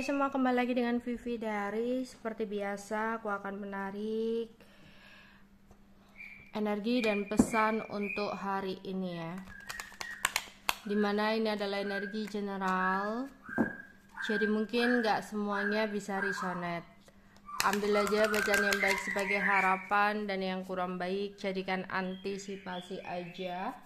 Hai semua, kembali lagi dengan Vivi dari. Seperti biasa, aku akan menarik energi dan pesan untuk hari ini ya. Dimana ini adalah energi general, jadi mungkin gak semuanya bisa resonate. Ambil aja bacaan yang baik sebagai harapan, dan yang kurang baik jadikan antisipasi aja.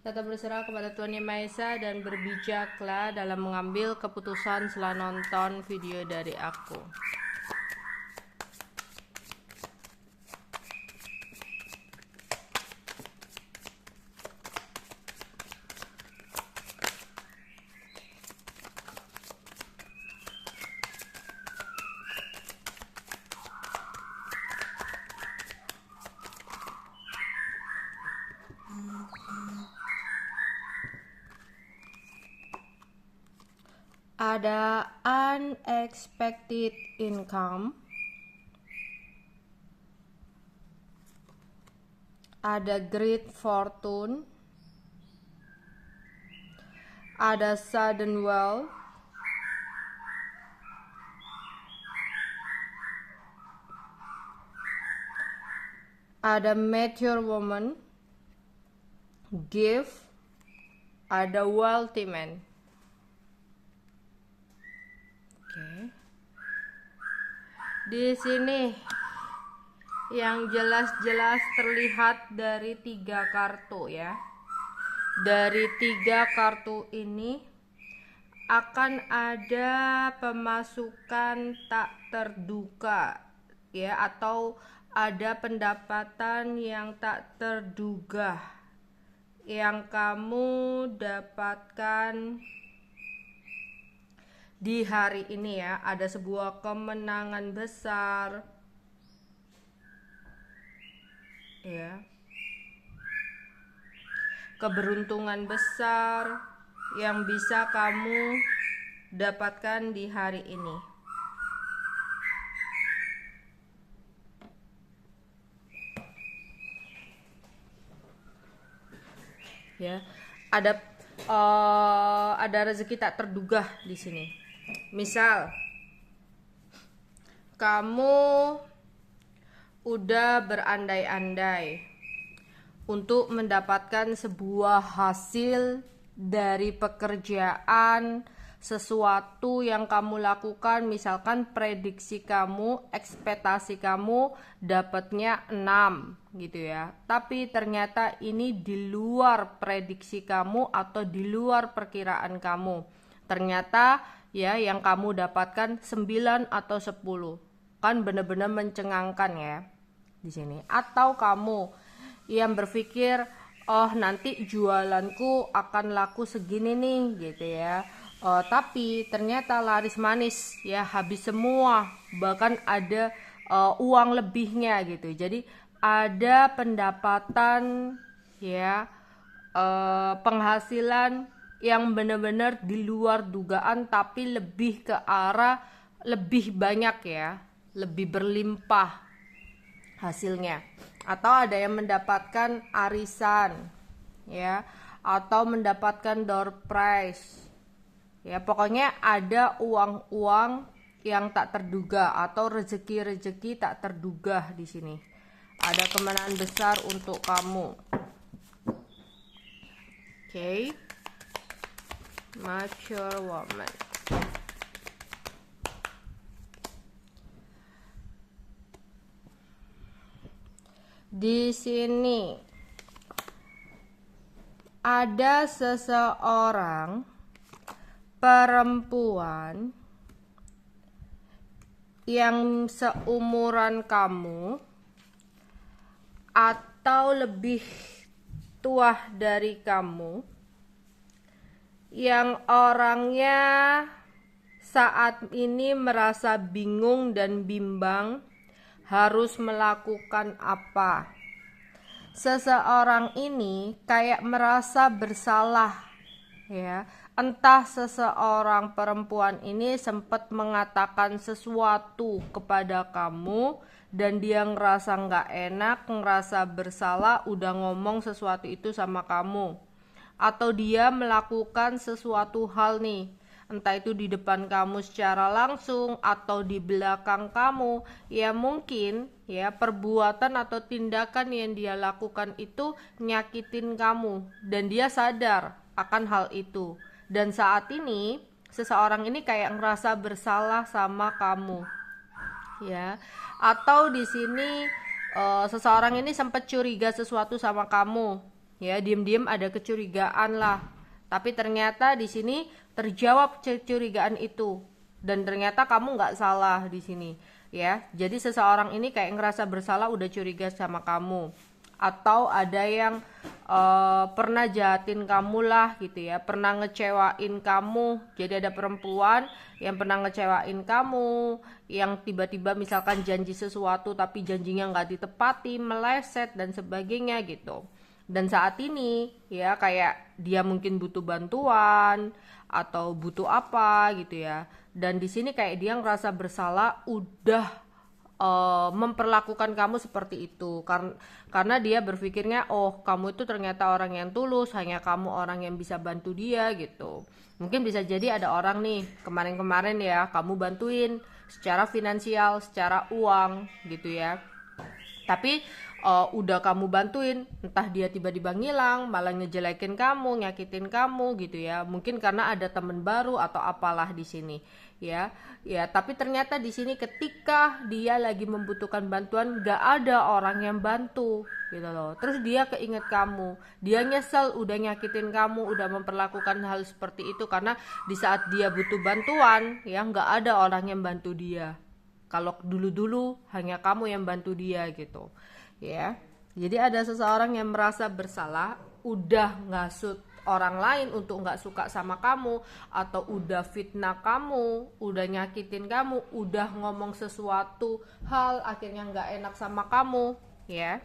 Tetap berserah kepada Tuhan Yang Maha Esa dan berbijaklah dalam mengambil keputusan setelah nonton video dari aku. Ada unexpected income, ada great fortune, ada sudden wealth, ada mature woman, gift, ada wealthy man. Di sini yang jelas-jelas terlihat dari 3 kartu ya. Dari 3 kartu ini akan ada pemasukan tak terduga ya, atau ada pendapatan yang tak terduga yang kamu dapatkan di hari ini ya. Ada sebuah kemenangan besar ya, keberuntungan besar yang bisa kamu dapatkan di hari ini ya. Ada rezeki tak terduga di sini. Misal kamu udah berandai-andai untuk mendapatkan sebuah hasil dari pekerjaan, sesuatu yang kamu lakukan. Misalkan prediksi kamu, ekspektasi kamu dapatnya 6 gitu ya, tapi ternyata ini di luar prediksi kamu atau di luar perkiraan kamu. Ternyata ya yang kamu dapatkan 9 atau 10, kan benar-benar mencengangkan ya di sini. Atau kamu yang berpikir, oh nanti jualanku akan laku segini nih gitu ya, tapi ternyata laris manis ya, habis semua, bahkan ada uang lebihnya gitu. Jadi ada pendapatan ya, penghasilan yang benar-benar di luar dugaan, tapi lebih ke arah lebih banyak ya, lebih berlimpah hasilnya. Atau ada yang mendapatkan arisan ya, atau mendapatkan door prize ya. Pokoknya ada uang-uang yang tak terduga atau rezeki-rezeki tak terduga di sini. Ada kemenangan besar untuk kamu. Oke. Mature woman. Di sini ada seseorang perempuan yang seumuran kamu atau lebih tua dari kamu, yang orangnya saat ini merasa bingung dan bimbang harus melakukan apa. Seseorang ini kayak merasa bersalah ya. Entah seseorang perempuan ini sempat mengatakan sesuatu kepada kamu dan dia ngerasa nggak enak, ngerasa bersalah udah ngomong sesuatu itu sama kamu. Atau dia melakukan sesuatu hal nih, entah itu di depan kamu secara langsung atau di belakang kamu, ya mungkin ya perbuatan atau tindakan yang dia lakukan itu nyakitin kamu dan dia sadar akan hal itu. Dan saat ini seseorang ini kayak ngerasa bersalah sama kamu. Ya. Atau di sini seseorang ini sempat curiga sesuatu sama kamu. Ya, diam-diam ada kecurigaan lah. Tapi ternyata di sini terjawab kecurigaan itu dan ternyata kamu nggak salah di sini. Ya, jadi seseorang ini kayak ngerasa bersalah udah curiga sama kamu. Atau ada yang pernah jahatin kamu lah gitu ya, pernah ngecewain kamu. Jadi ada perempuan yang pernah ngecewain kamu, yang tiba-tiba misalkan janji sesuatu tapi janjinya nggak ditepati, meleset dan sebagainya gitu. Dan saat ini ya kayak dia mungkin butuh bantuan atau butuh apa gitu ya. Dan di sini kayak dia ngerasa bersalah udah memperlakukan kamu seperti itu karena dia berpikirnya oh kamu itu ternyata orang yang tulus, hanya kamu orang yang bisa bantu dia gitu. Mungkin bisa jadi ada orang nih kemarin-kemarin ya kamu bantuin secara finansial, secara uang gitu ya, tapi udah kamu bantuin entah dia tiba-tiba ngilang, malah ngejelekin kamu, nyakitin kamu gitu ya, mungkin karena ada temen baru atau apalah di sini ya. Tapi ternyata di sini ketika dia lagi membutuhkan bantuan gak ada orang yang bantu gitu loh, terus dia keinget kamu, dia nyesel udah nyakitin kamu, udah memperlakukan hal seperti itu karena di saat dia butuh bantuan ya gak ada orang yang bantu dia. Kalau dulu-dulu hanya kamu yang bantu dia gitu ya. Jadi ada seseorang yang merasa bersalah udah ngasut orang lain untuk nggak suka sama kamu, atau udah fitnah kamu, udah nyakitin kamu, udah ngomong sesuatu hal akhirnya nggak enak sama kamu ya.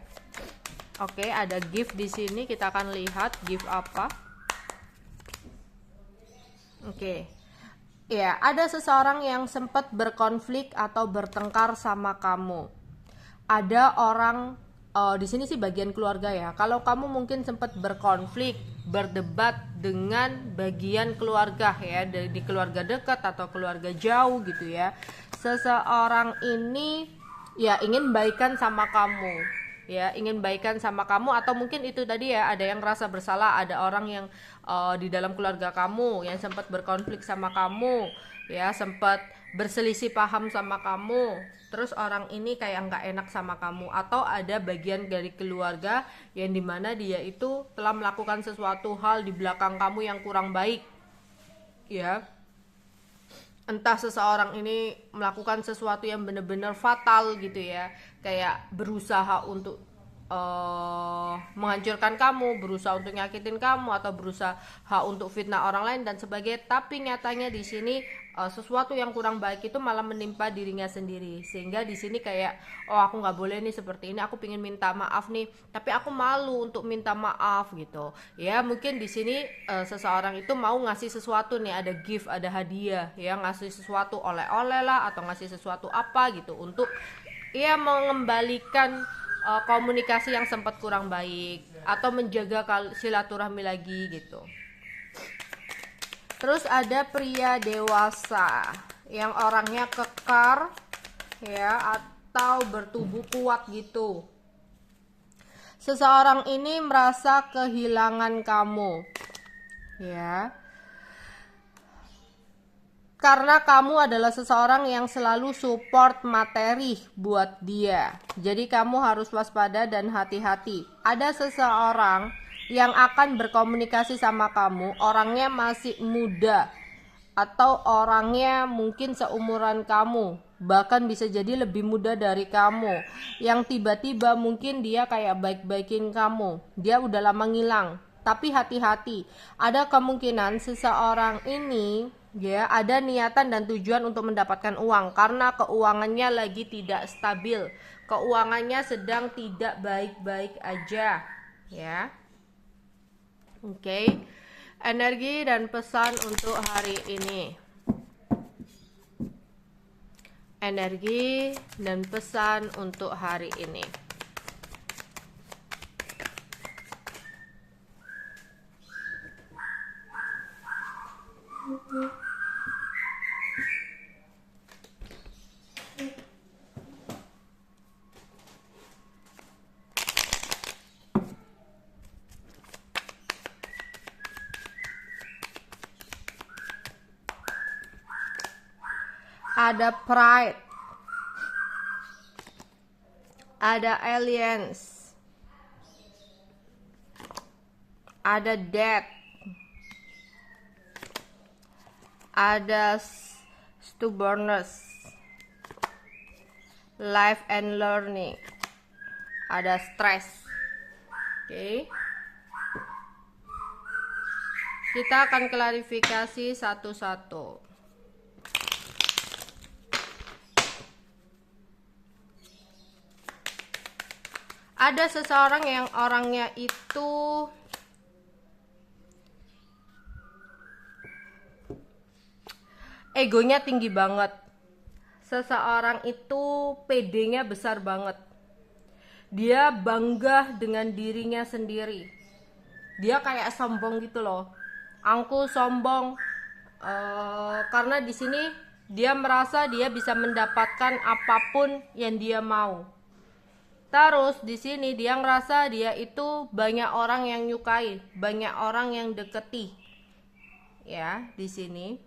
Oke, ada gift di sini, kita akan lihat gift apa. Oke. Ya, ada seseorang yang sempat berkonflik atau bertengkar sama kamu. Ada orang di sini sih bagian keluarga ya. Kalau kamu mungkin sempat berkonflik, berdebat dengan bagian keluarga ya, dari di keluarga dekat atau keluarga jauh gitu ya. Seseorang ini ya ingin baikan sama kamu. Ya, ingin baikan sama kamu, atau mungkin itu tadi ya, ada yang rasa bersalah, ada orang yang di dalam keluarga kamu yang sempat berkonflik sama kamu ya, sempat berselisih paham sama kamu, terus orang ini kayak nggak enak sama kamu, atau ada bagian dari keluarga yang dimana dia itu telah melakukan sesuatu hal di belakang kamu yang kurang baik ya. Entah seseorang ini melakukan sesuatu yang benar-benar fatal gitu ya, kayak berusaha untuk menghancurkan kamu, berusaha untuk nyakitin kamu, atau berusaha untuk fitnah orang lain dan sebagainya. Tapi nyatanya di sini sesuatu yang kurang baik itu malah menimpa dirinya sendiri, sehingga di sini kayak oh aku nggak boleh nih seperti ini, aku pengen minta maaf nih tapi aku malu untuk minta maaf gitu ya. Mungkin di sini seseorang itu mau ngasih sesuatu nih, ada gift, ada hadiah ya, ngasih sesuatu oleh-oleh lah atau ngasih sesuatu apa gitu untuk ya mengembalikan komunikasi yang sempat kurang baik atau menjaga silaturahmi lagi gitu. Terus ada pria dewasa yang orangnya kekar ya atau bertubuh kuat gitu. Seseorang ini merasa kehilangan kamu ya, karena kamu adalah seseorang yang selalu support materi buat dia. Jadi kamu harus waspada dan hati-hati. Ada seseorang yang akan berkomunikasi sama kamu, orangnya masih muda atau orangnya mungkin seumuran kamu, bahkan bisa jadi lebih muda dari kamu, yang tiba-tiba mungkin dia kayak baik-baikin kamu, dia udah lama ngilang. Tapi hati-hati, ada kemungkinan seseorang ini ya ada niatan dan tujuan untuk mendapatkan uang, karena keuangannya lagi tidak stabil, keuangannya sedang tidak baik-baik aja ya. Oke. Energi dan pesan untuk hari ini. Energi dan pesan untuk hari ini. ada pride, ada aliens, ada death, ada stubbornness, life and learning, ada stress. Oke. Kita akan klarifikasi satu-satu. Ada seseorang yang orangnya itu egonya tinggi banget. Seseorang itu PD-nya besar banget. Dia bangga dengan dirinya sendiri. Dia kayak sombong gitu loh. Angku sombong. Karena di sini dia merasa dia bisa mendapatkan apapun yang dia mau. Terus di sini dia ngerasa dia itu banyak orang yang nyukai, banyak orang yang deketi. Ya, di sini.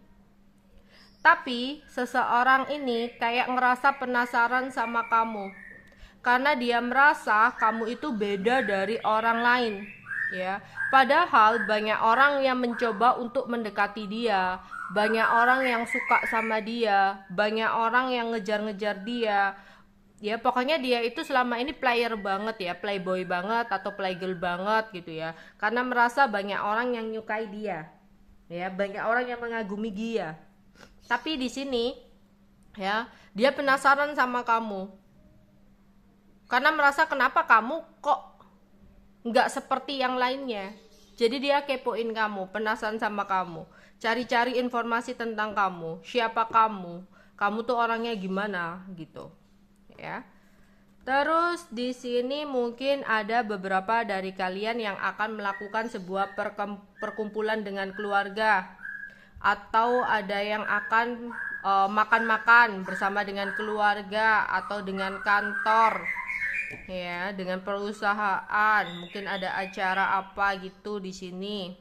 Tapi seseorang ini kayak ngerasa penasaran sama kamu. Karena dia merasa kamu itu beda dari orang lain, ya. Padahal banyak orang yang mencoba untuk mendekati dia, banyak orang yang suka sama dia, banyak orang yang ngejar-ngejar dia. Ya pokoknya dia itu selama ini player banget ya, playboy banget atau playgirl banget gitu ya. Karena merasa banyak orang yang nyukai dia. Ya, banyak orang yang mengagumi dia. Tapi di sini ya, dia penasaran sama kamu. Karena merasa kenapa kamu kok nggak seperti yang lainnya. Jadi dia kepoin kamu, penasaran sama kamu, cari-cari informasi tentang kamu, siapa kamu tuh orangnya gimana gitu. Ya. Terus di sini mungkin ada beberapa dari kalian yang akan melakukan sebuah perkumpulan dengan keluarga, atau ada yang akan makan-makan bersama dengan keluarga atau dengan kantor, ya, dengan perusahaan. Mungkin ada acara apa gitu di sini.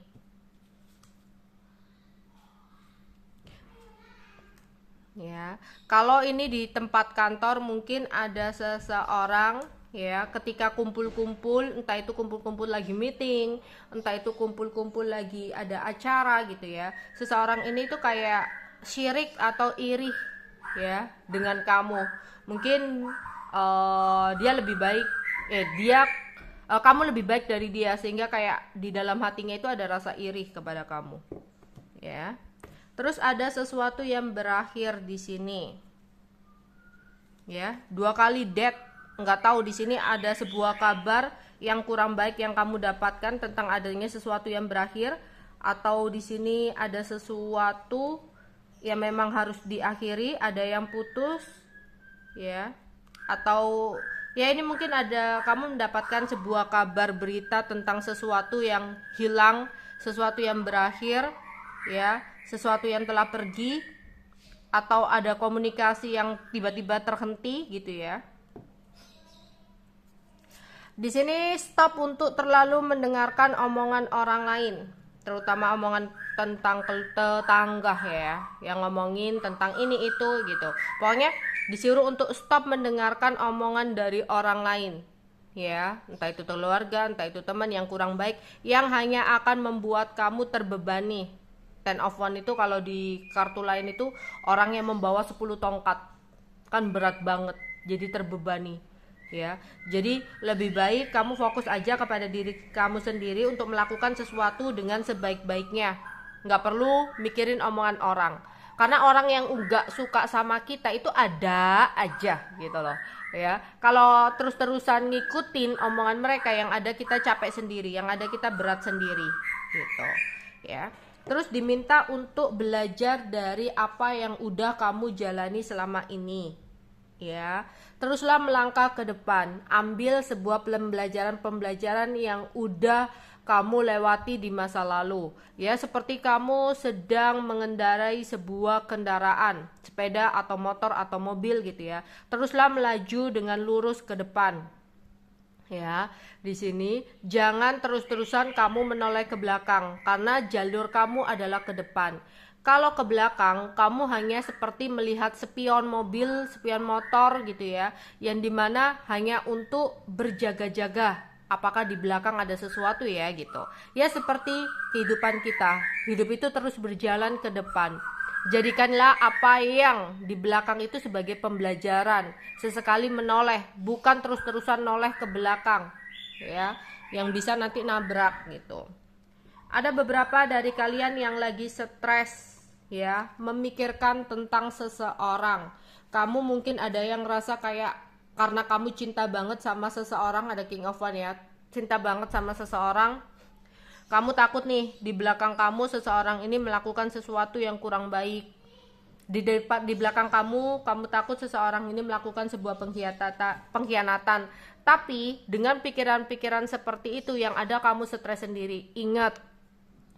Ya, kalau ini di tempat kantor mungkin ada seseorang ya, ketika kumpul-kumpul, entah itu kumpul-kumpul lagi meeting, entah itu kumpul-kumpul lagi ada acara gitu ya. Seseorang ini tuh kayak syirik atau iri ya dengan kamu. Mungkin dia lebih baik kamu lebih baik dari dia, sehingga kayak di dalam hatinya itu ada rasa iri kepada kamu. Ya. Terus ada sesuatu yang berakhir di sini. Ya, 2 kali death. Nggak tahu di sini ada sebuah kabar yang kurang baik yang kamu dapatkan tentang adanya sesuatu yang berakhir, atau di sini ada sesuatu yang memang harus diakhiri, ada yang putus, ya. Atau ya ini mungkin ada kamu mendapatkan sebuah kabar berita tentang sesuatu yang hilang, sesuatu yang berakhir, ya. Sesuatu yang telah pergi, atau ada komunikasi yang tiba-tiba terhenti gitu ya. Di sini stop untuk terlalu mendengarkan omongan orang lain, terutama omongan tentang tetangga ya, yang ngomongin tentang ini itu gitu. Pokoknya disuruh untuk stop mendengarkan omongan dari orang lain. Ya, entah itu keluarga, entah itu teman yang kurang baik, yang hanya akan membuat kamu terbebani. 10 of One itu kalau di kartu lain itu orang yang membawa 10 tongkat, kan berat banget, jadi terbebani ya. Jadi lebih baik kamu fokus aja kepada diri kamu sendiri untuk melakukan sesuatu dengan sebaik-baiknya. Nggak perlu mikirin omongan orang, karena orang yang nggak suka sama kita itu ada aja gitu loh ya. Kalau terus-terusan ngikutin omongan mereka, yang ada kita capek sendiri, yang ada kita berat sendiri gitu ya. Terus diminta untuk belajar dari apa yang udah kamu jalani selama ini. Ya, teruslah melangkah ke depan. Ambil sebuah pembelajaran yang udah kamu lewati di masa lalu. Ya, seperti kamu sedang mengendarai sebuah kendaraan, sepeda atau motor atau mobil gitu ya. Teruslah melaju dengan lurus ke depan. Ya, di sini jangan terus-terusan kamu menoleh ke belakang, karena jalur kamu adalah ke depan. Kalau ke belakang, kamu hanya seperti melihat spion mobil, spion motor gitu ya, yang dimana hanya untuk berjaga-jaga. Apakah di belakang ada sesuatu ya gitu. Ya seperti kehidupan kita. Hidup itu terus berjalan ke depan. Jadikanlah apa yang di belakang itu sebagai pembelajaran. Sesekali menoleh, bukan terus-terusan noleh ke belakang. Ya, yang bisa nanti nabrak gitu. Ada beberapa dari kalian yang lagi stres ya, memikirkan tentang seseorang. Kamu mungkin ada yang ngerasa kayak karena kamu cinta banget sama seseorang, ada King of One ya. Cinta banget sama seseorang. Kamu takut nih di belakang kamu seseorang ini melakukan sesuatu yang kurang baik. Di belakang kamu takut seseorang ini melakukan sebuah pengkhianatan. Tapi dengan pikiran-pikiran seperti itu yang ada kamu stres sendiri. Ingat,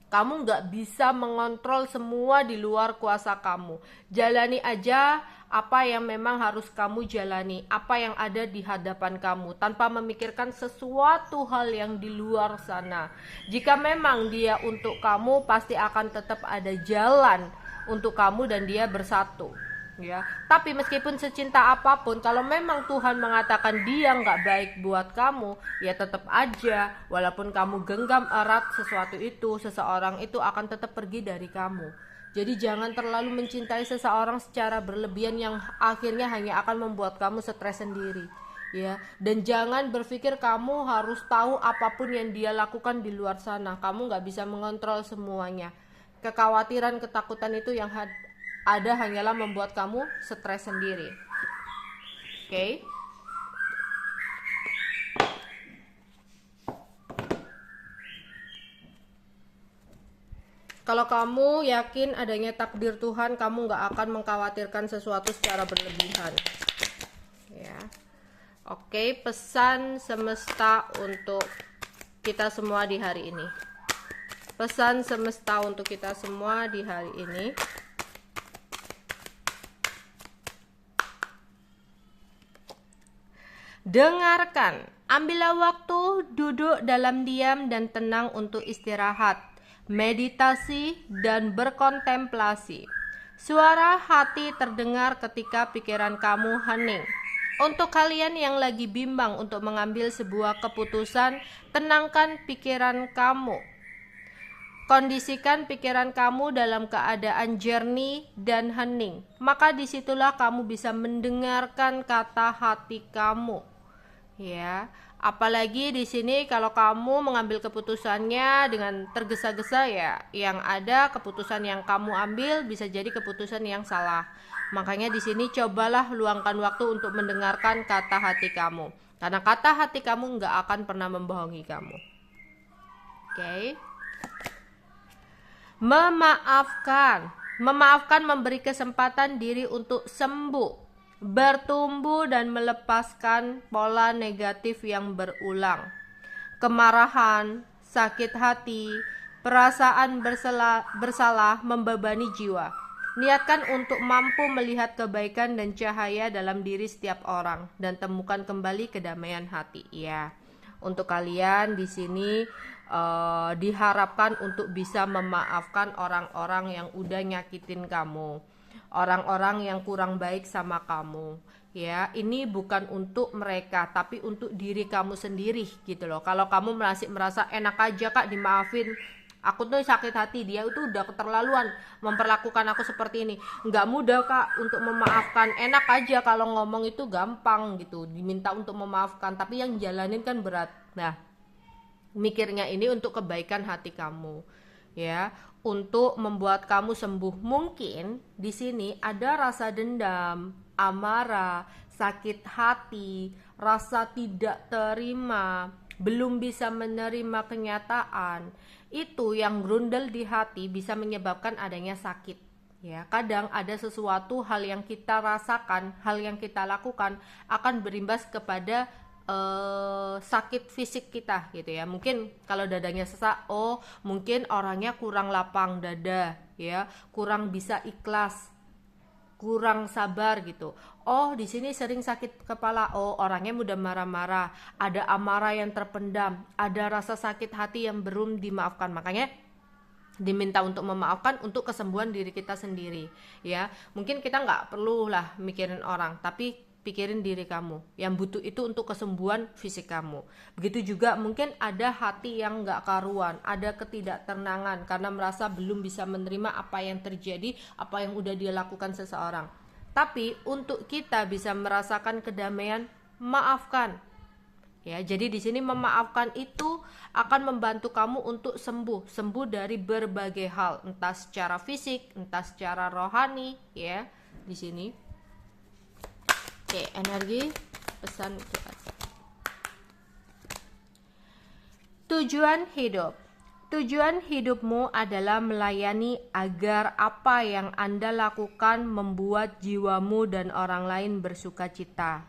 kamu nggak bisa mengontrol semua di luar kuasa kamu. Jalani aja apa yang memang harus kamu jalani, apa yang ada di hadapan kamu, tanpa memikirkan sesuatu hal yang di luar sana. Jika memang dia untuk kamu, pasti akan tetap ada jalan untuk kamu dan dia bersatu. Ya, tapi meskipun secinta apapun, kalau memang Tuhan mengatakan dia nggak baik buat kamu, ya tetap aja walaupun kamu genggam erat sesuatu itu, seseorang itu akan tetap pergi dari kamu. Jadi jangan terlalu mencintai seseorang secara berlebihan yang akhirnya hanya akan membuat kamu stres sendiri. Ya, dan jangan berpikir kamu harus tahu apapun yang dia lakukan di luar sana. Kamu nggak bisa mengontrol semuanya. Kekhawatiran, ketakutan itu yang ada hanyalah membuat kamu stres sendiri. Oke. Kalau kamu yakin adanya takdir Tuhan, kamu gak akan mengkhawatirkan sesuatu secara berlebihan. Ya. Oke, pesan semesta untuk kita semua di hari ini. Pesan semesta untuk kita semua di hari ini. Dengarkan, ambillah waktu duduk dalam diam dan tenang untuk istirahat, meditasi, dan berkontemplasi. Suara hati terdengar ketika pikiran kamu hening. Untuk kalian yang lagi bimbang untuk mengambil sebuah keputusan, tenangkan pikiran kamu. Kondisikan pikiran kamu dalam keadaan jernih dan hening. Maka disitulah kamu bisa mendengarkan kata hati kamu. Ya, apalagi di sini kalau kamu mengambil keputusannya dengan tergesa-gesa ya, yang ada keputusan yang kamu ambil bisa jadi keputusan yang salah. Makanya di sini cobalah luangkan waktu untuk mendengarkan kata hati kamu, karena kata hati kamu nggak akan pernah membohongi kamu. Oke. Memaafkan memberi kesempatan diri untuk sembuh, bertumbuh dan melepaskan pola negatif yang berulang. Kemarahan, sakit hati, perasaan bersalah membebani jiwa. Niatkan untuk mampu melihat kebaikan dan cahaya dalam diri setiap orang dan temukan kembali kedamaian hati. Ya, untuk kalian di sini diharapkan untuk bisa memaafkan orang-orang yang udah nyakitin kamu, orang-orang yang kurang baik sama kamu. Ya, ini bukan untuk mereka tapi untuk diri kamu sendiri gitu loh. Kalau kamu masih merasa enak aja Kak dimaafin, aku tuh sakit hati, dia itu udah keterlaluan memperlakukan aku seperti ini. Nggak mudah Kak untuk memaafkan. Enak aja kalau ngomong itu gampang gitu, diminta untuk memaafkan, tapi yang jalanin kan berat. Nah, mikirnya ini untuk kebaikan hati kamu, ya, untuk membuat kamu sembuh. Mungkin di sini ada rasa dendam, amarah, sakit hati, rasa tidak terima, belum bisa menerima kenyataan. Itu yang grundel di hati bisa menyebabkan adanya sakit. Ya, kadang ada sesuatu hal yang kita rasakan, hal yang kita lakukan akan berimbas kepada sakit fisik kita gitu ya. Mungkin kalau dadanya sesak, oh mungkin orangnya kurang lapang dada ya, kurang bisa ikhlas, kurang sabar gitu. Oh di sini sering sakit kepala, oh orangnya mudah marah-marah, ada amarah yang terpendam, ada rasa sakit hati yang belum dimaafkan. Makanya diminta untuk memaafkan untuk kesembuhan diri kita sendiri, ya. Mungkin kita nggak perlu lah mikirin orang, tapi pikirin diri kamu. Yang butuh itu untuk kesembuhan fisik kamu. Begitu juga mungkin ada hati yang nggak karuan, ada ketidaktenangan karena merasa belum bisa menerima apa yang terjadi, apa yang udah dia lakukan seseorang. Tapi untuk kita bisa merasakan kedamaian, maafkan. Ya, jadi di sini memaafkan itu akan membantu kamu untuk sembuh dari berbagai hal, entah secara fisik, entah secara rohani, ya. Di sini. Oke, energi pesan kita. Tujuan hidup. Tujuan hidupmu adalah melayani agar apa yang Anda lakukan membuat jiwamu dan orang lain bersuka cita.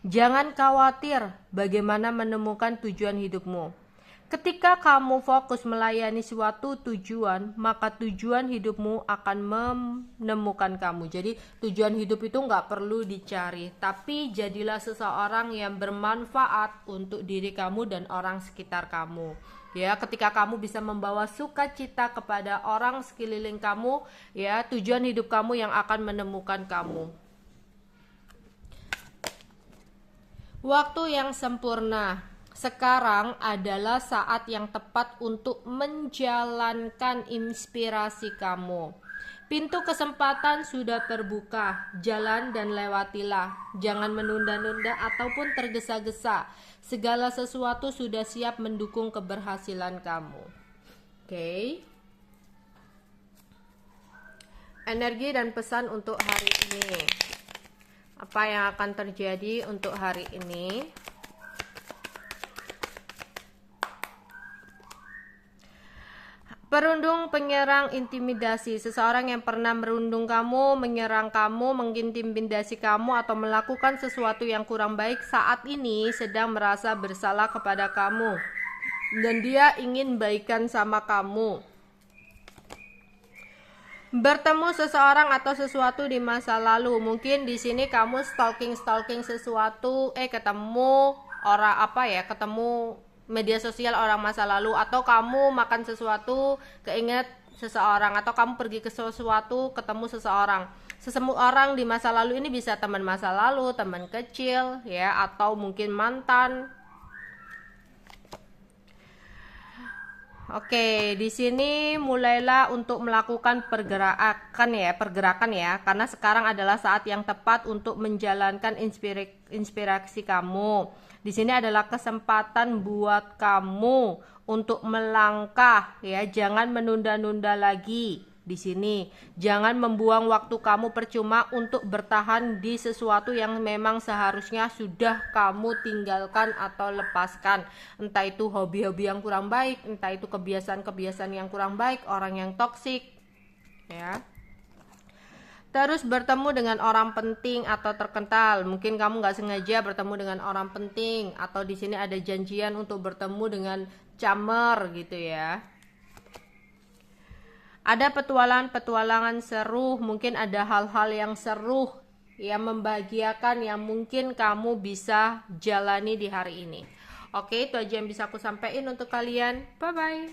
Jangan khawatir bagaimana menemukan tujuan hidupmu. Ketika kamu fokus melayani suatu tujuan, maka tujuan hidupmu akan menemukan kamu. Jadi tujuan hidup itu nggak perlu dicari, tapi jadilah seseorang yang bermanfaat untuk diri kamu dan orang sekitar kamu. Ya, ketika kamu bisa membawa sukacita kepada orang sekeliling kamu, ya, tujuan hidup kamu yang akan menemukan kamu. Waktu yang sempurna. Sekarang adalah saat yang tepat untuk menjalankan inspirasi kamu. Pintu kesempatan sudah terbuka. Jalan dan lewatilah. Jangan menunda-nunda ataupun tergesa-gesa. Segala sesuatu sudah siap mendukung keberhasilan kamu. Oke. Energi dan pesan untuk hari ini. Apa yang akan terjadi untuk hari ini? Perundung, penyerang, intimidasi. Seseorang yang pernah merundung kamu, menyerang kamu, mengintimidasi kamu, atau melakukan sesuatu yang kurang baik saat ini sedang merasa bersalah kepada kamu. Dan dia ingin baikan sama kamu. Bertemu seseorang atau sesuatu di masa lalu. Mungkin di sini kamu stalking sesuatu, ketemu orang ketemu media sosial orang masa lalu, atau kamu makan sesuatu keinget seseorang, atau kamu pergi ke sesuatu ketemu seseorang. Seseorang di masa lalu ini bisa teman masa lalu, teman kecil, ya, atau mungkin mantan. Oke, di sini mulailah untuk melakukan pergerakan ya, karena sekarang adalah saat yang tepat untuk menjalankan inspirasi kamu. Di sini adalah kesempatan buat kamu untuk melangkah ya, jangan menunda-nunda lagi. Di sini jangan membuang waktu kamu percuma untuk bertahan di sesuatu yang memang seharusnya sudah kamu tinggalkan atau lepaskan. Entah itu hobi-hobi yang kurang baik, entah itu kebiasaan-kebiasaan yang kurang baik, orang yang toksik, ya. Terus bertemu dengan orang penting atau terkenal. Mungkin kamu nggak sengaja bertemu dengan orang penting, atau di sini ada janjian untuk bertemu dengan camer gitu ya. Ada petualangan seru, mungkin ada hal-hal yang seru yang membahagiakan yang mungkin kamu bisa jalani di hari ini. Oke, itu aja yang bisa aku sampaikan untuk kalian. Bye bye.